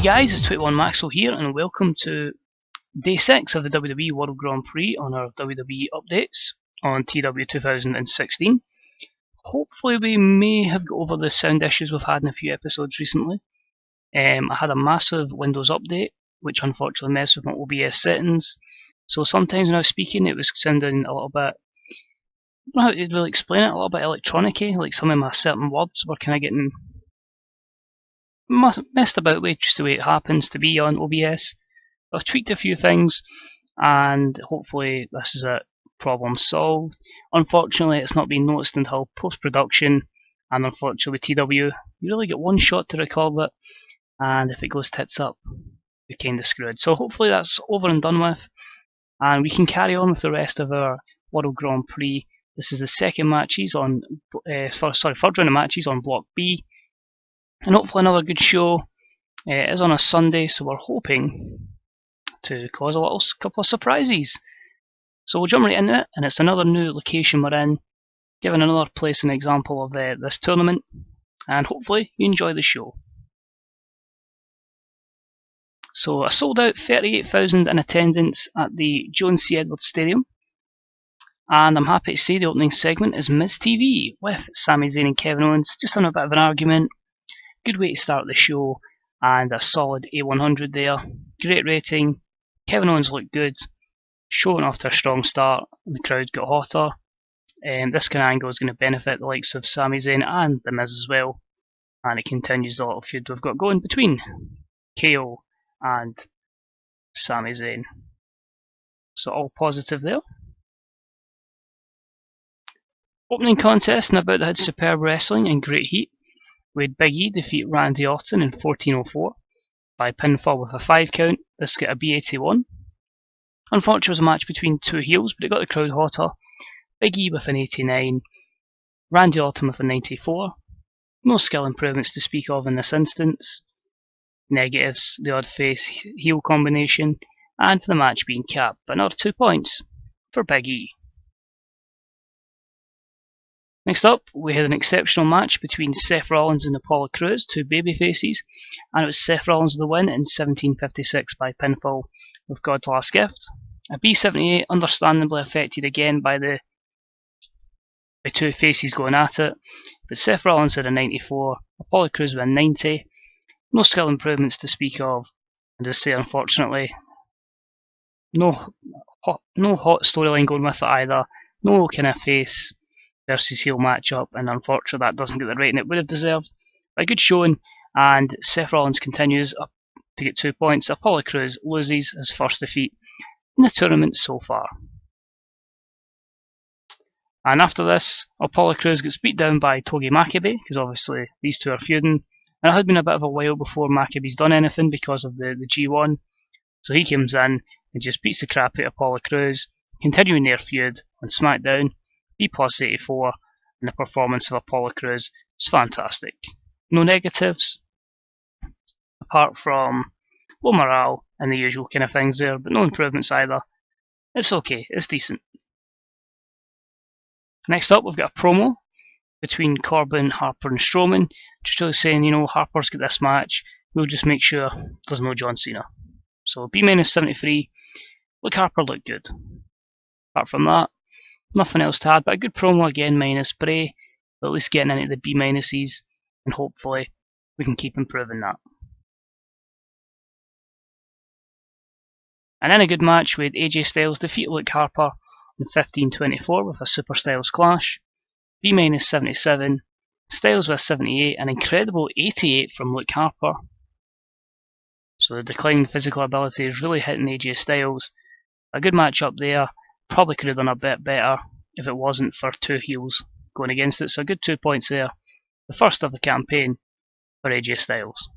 guys, it's 21 Maxwell here, and welcome to day 6 of the WWE World Grand Prix on our WWE updates on TW 2016. Hopefully we may have got over the sound issues we've had in a few episodes recently. I had a massive Windows update, which unfortunately messed with my OBS settings, so sometimes when I was speaking it was sounding a little bit, I don't know how to really explain it, a little bit electronic-y, like some of my certain words were kind of getting messed about with, just the way it happens to be on OBS. I've tweaked a few things and hopefully this is a problem solved. Unfortunately it's not been noticed until post-production, and unfortunately with TW you really get one shot to record it, and if it goes tits up you're kinda screwed. So hopefully that's over and done with and we can carry on with the rest of our World Grand Prix. This is the second matches on third round of matches on Block B. And hopefully another good show. It is on a Sunday, so we're hoping to cause a couple of surprises. So we'll jump right into it, and it's another new location we're in, giving another place an example of this tournament, and hopefully you enjoy the show. So a sold out 38,000 in attendance at the Joan C. Edwards Stadium, and I'm happy to say the opening segment is Miz TV with Sami Zayn and Kevin Owens, just having a bit of an argument. Good way to start the show, and a solid A100 there. Great rating. Kevin Owens looked good, showing after a strong start, and the crowd got hotter. This kind of angle is going to benefit the likes of Sami Zayn and The Miz as well, and it continues the little feud we've got going between KO and Sami Zayn. So all positive there. Opening contest, and about that had superb wrestling and great heat. We had Big E defeat Randy Orton in 14:04 by pinfall with a 5 count. This got a B81. Unfortunately, it was a match between two heels, but it got the crowd hotter. Big E with an 89, Randy Orton with a 94. No skill improvements to speak of in this instance. Negatives, the odd face heel combination, and for the match being capped by another 2 points for Big E. Next up, we had an exceptional match between Seth Rollins and Apollo Crews, two babyfaces, and it was Seth Rollins with the win in 17:56 by pinfall with God's Last Gift. A B78 understandably affected again by the two faces going at it, but Seth Rollins had a 94, Apollo Crews with a 90. No skill improvements to speak of, and as I say, unfortunately, no hot storyline going with it either, no kind of face versus heel matchup, and unfortunately that doesn't get the rating it would have deserved. But a good showing, and Seth Rollins continues up to get 2 points. Apollo Crews loses his first defeat in the tournament so far. And after this, Apollo Crews gets beat down by Togi Makabe, because obviously these two are feuding, and it had been a bit of a while before Makabe's done anything because of the G1, so he comes in and just beats the crap out of Apollo Crews, continuing their feud on SmackDown. B+ 84, and the performance of Apollo Crews was fantastic. No negatives, apart from low morale and the usual kind of things there, but no improvements either. It's okay, it's decent. Next up, we've got a promo between Corbin, Harper and Strowman, just really saying, you know, Harper's got this match, we'll just make sure there's no John Cena. So B-73, look, Harper looked good. Apart from that, nothing else to add, but a good promo again, minus Prix, but at least getting into the B-minuses, and hopefully we can keep improving that. And in a good match, we had AJ Styles defeat Luke Harper in 15:24 with a Super Styles Clash. B-77, Styles with 78, an incredible 88 from Luke Harper. So the declining physical ability is really hitting AJ Styles. A good match up there. Probably could have done a bit better if it wasn't for two heels going against it, so a good 2 points there. The first of the campaign for AJ Styles.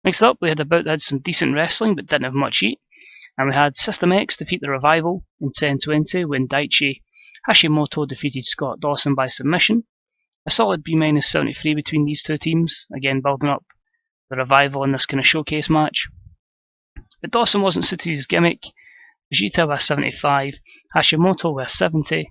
Next up, we had some decent wrestling but didn't have much heat, and we had System X defeat the Revival in 10:20 when Daichi Hashimoto defeated Scott Dawson by submission. A solid B-73 between these two teams, again building up the Revival in this kind of showcase match. But Dawson wasn't suited to his gimmick. Vegeta with 75, Hashimoto with 70,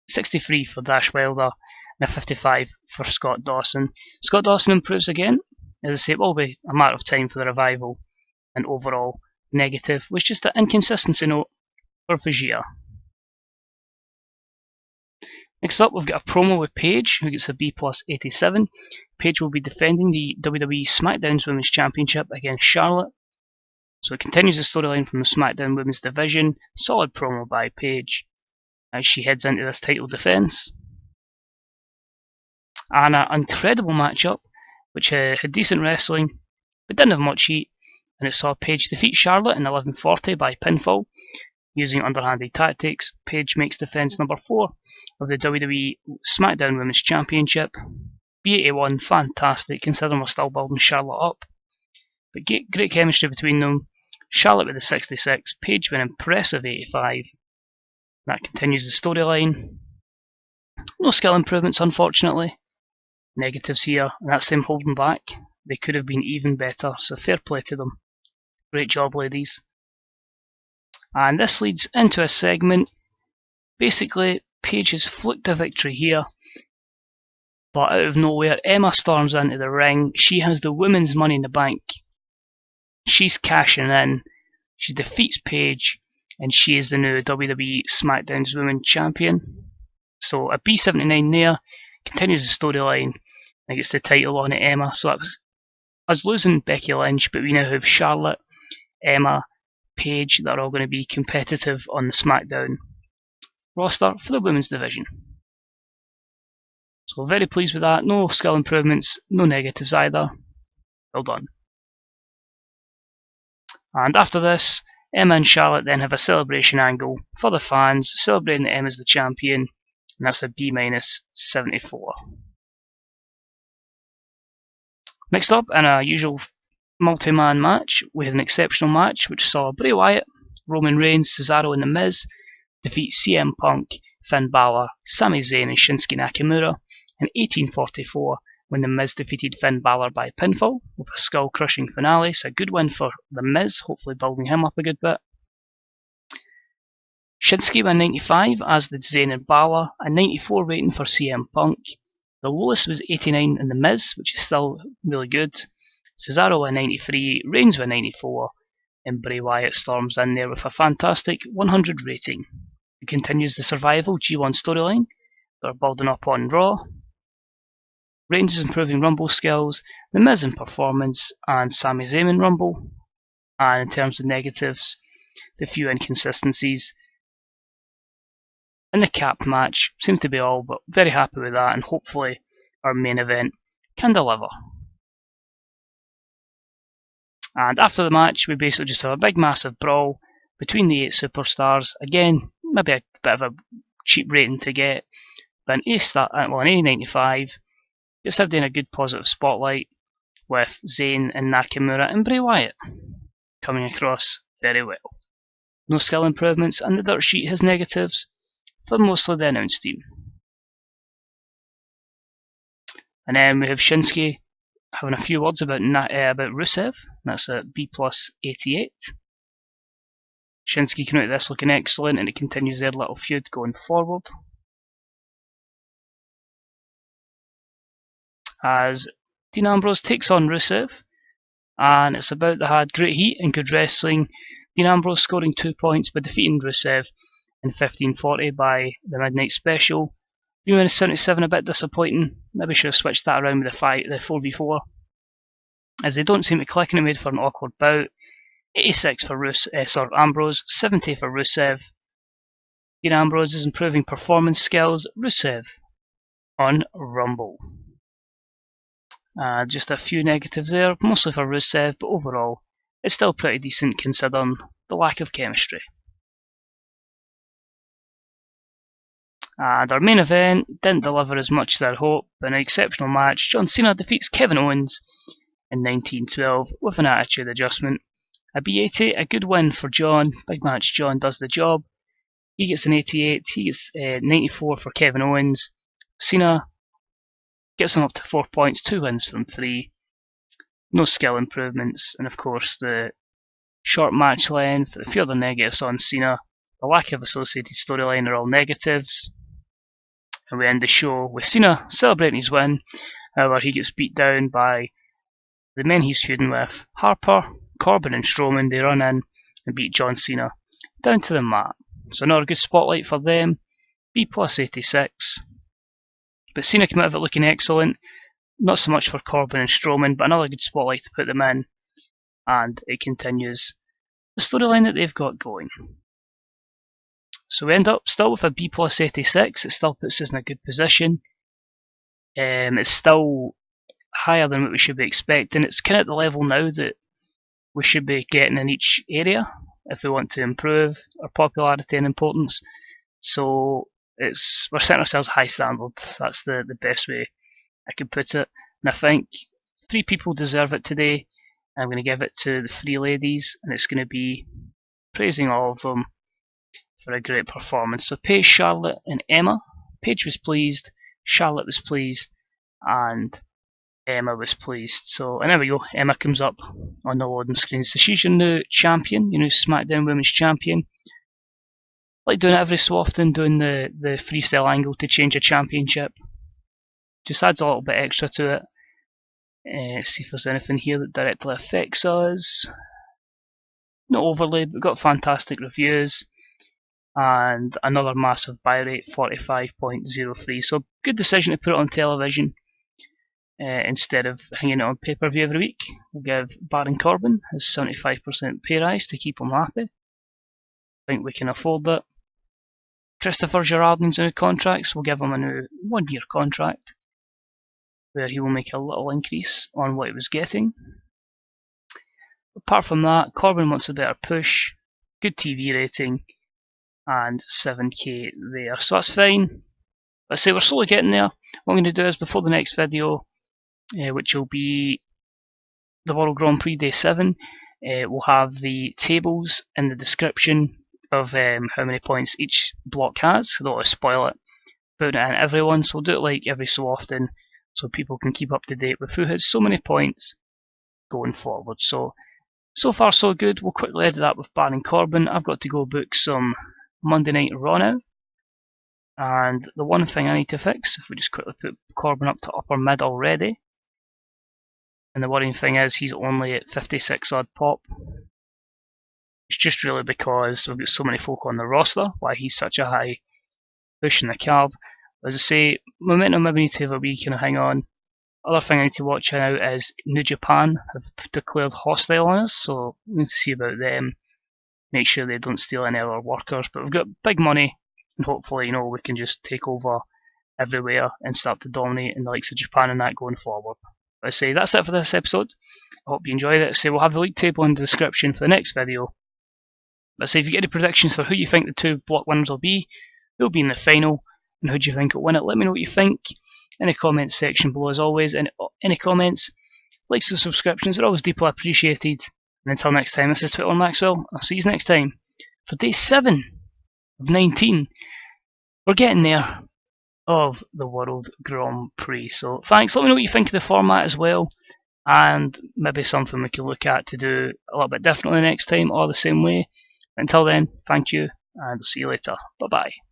63 for Dash Wilder, and a 55 for Scott Dawson. Scott Dawson improves again, As I say, it will be a matter of time for the revival, and overall negative was just an inconsistency note for Vegeta. Next up, we've got a promo with Paige, who gets a B plus 87. Paige will be defending the WWE SmackDown Women's Championship against Charlotte. So it continues the storyline from the SmackDown Women's division. Solid promo by Paige as she heads into this title defence. And an incredible matchup, which had decent wrestling, but didn't have much heat. And it saw Paige defeat Charlotte in 11:40 by pinfall. Using underhanded tactics, Paige makes defence number 4 of the WWE SmackDown Women's Championship. B81, fantastic, considering we're still building Charlotte up. But great chemistry between them. Charlotte with a 66, Paige with an impressive 85. That continues the storyline. No skill improvements, unfortunately. Negatives here, and that's them holding back. They could have been even better, so fair play to them. Great job, ladies. And this leads into a segment. Basically, Paige has fluked a victory here, but out of nowhere, Emma storms into the ring. She has the women's Money in the Bank. She's cashing in. She defeats Paige, and she is the new WWE SmackDown's Women's Champion. So a B79 there, continues the storyline, and gets the title on it, Emma. So I was losing Becky Lynch, but we now have Charlotte, Emma, Paige that are all going to be competitive on the SmackDown roster for the women's division. So very pleased with that. No skill improvements, no negatives either. Well done. And after this, Emma and Charlotte then have a celebration angle for the fans, celebrating that Emma's the champion, and that's a B-74. Next up, in a usual multi-man match, we had an exceptional match which saw Bray Wyatt, Roman Reigns, Cesaro and The Miz defeat CM Punk, Finn Balor, Sami Zayn and Shinsuke Nakamura in 1844 when The Miz defeated Finn Balor by pinfall with a skull-crushing finale. So a good win for The Miz, hopefully building him up a good bit. Shinsuke won 95, as did Zayn and Balor, a 94 rating for CM Punk. The lowest was 89 in The Miz, which is still really good. Cesaro won 93, Reigns won 94, and Bray Wyatt storms in there with a fantastic 100 rating. It continues the Survival G1 storyline that are building up on Raw. Reigns is improving Rumble skills, The Miz in performance, and Sami Zayn in Rumble. And in terms of negatives, the few inconsistencies in the cap match seems to be all, but very happy with that, and hopefully our main event can deliver. And after the match, we basically just have a big massive brawl between the 8 superstars. Again, maybe a bit of a cheap rating to get, but an A95 gets everything a good positive spotlight with Zayn and Nakamura and Bray Wyatt coming across very well. No skill improvements, and the dirt sheet has negatives for mostly the announce team. And then we have Shinsuke having a few words about Rusev. That's a B plus 88. Shinsuke came out of this looking excellent, and it continues their little feud going forward. As Dean Ambrose takes on Rusev, and it's about they had great heat and good wrestling. Dean Ambrose scoring 2 points by defeating Rusev in 1540 by the Midnight Special. Minus 77 a bit disappointing. Maybe should have switched that around with the 4v4. As they don't seem to click, and it made for an awkward bout. 86 for Ambrose, 70 for Rusev. Dean Ambrose is improving performance skills. Rusev on Rumble. Just a few negatives there, mostly for Rusev, but overall it's still pretty decent considering the lack of chemistry. And our main event didn't deliver as much as I'd hoped, but an exceptional match. John Cena defeats Kevin Owens in 1912 with an attitude adjustment. A B80, a good win for John. Big match, John does the job. He gets an 88, he gets 94 for Kevin Owens. Cena gets him up to 4 points, 2 wins from 3. No skill improvements, and of course the short match length, a few other negatives on Cena. The lack of associated storyline are all negatives. And we end the show with Cena celebrating his win. However, he gets beat down by The men he's feuding with, Harper, Corbin and Strowman, they run in and beat John Cena down to the mat. So another good spotlight for them, B plus 86. But Cena came out of it looking excellent. Not so much for Corbin and Strowman, but another good spotlight to put them in. And it continues the storyline that they've got going. So we end up still with a B plus 86. It still puts us in a good position. It's still higher than what we should be expecting. It's kind of at the level now that we should be getting in each area if we want to improve our popularity and importance. So we're setting ourselves high standards. That's the best way I could put it. And I think 3 people deserve it today. I'm going to give it to the 3 ladies, and it's going to be praising all of them for a great performance. So Paige, Charlotte and Emma. Paige was pleased, Charlotte was pleased, and Emma was pleased. So, and there we go, Emma comes up on the loading screen. So she's your new champion, your new SmackDown Women's Champion. Like doing it every so often, doing the freestyle angle to change a championship. Just adds a little bit extra to it. See if there's anything here that directly affects us. Not overly, but we've got fantastic reviews. And another massive buy rate, 45.03. So good decision to put it on television instead of hanging it on pay-per-view every week. We'll give Baron Corbin his 75% pay rise to keep him happy. I think we can afford that. Christopher Gerardin's new contracts, we'll give him a new 1-year contract where he will make a little increase on what he was getting. Apart from that, Corbin wants a better push, good TV rating, and 7k there. So that's fine. Let's say we're slowly getting there. What I'm going to do is before the next video, which will be the World Grand Prix Day 7, we'll have the tables in the description of how many points each block has. I don't want to spoil it. Put it in everyone, so we'll do it like every so often so people can keep up to date with who has so many points going forward. So far so good. We'll quickly edit that with Baron Corbin. I've got to go book some Monday Night Raw now. And the one thing I need to fix, if we just quickly put Corbin up to upper mid already, and the worrying thing is he's only at 56 odd pop. It's just really because we've got so many folk on the roster, why he's such a high push in the card. As I say, momentum maybe need to have a wee kind of hang on. Other thing I need to watch out is New Japan have declared hostile on us, so we need to see about them. Make sure they don't steal any of our workers. But we've got big money, and hopefully, we can just take over everywhere and start to dominate in the likes of Japan and that going forward. But I say that's it for this episode. I hope you enjoyed it. I say we'll have the league table in the description for the next video. But I say if you get any predictions for who you think the 2 block winners will be, who'll be in the final, and who do you think will win it, let me know what you think in the comments section below as always. And any comments, likes and subscriptions are always deeply appreciated. And until next time, this is Twitter Maxwell. I'll see you next time for day 7 of 19. We're getting there of the World Grand Prix. So thanks. Let me know what you think of the format as well. And maybe something we can look at to do a little bit differently next time or the same way. Until then, thank you and I'll see you later. Bye bye.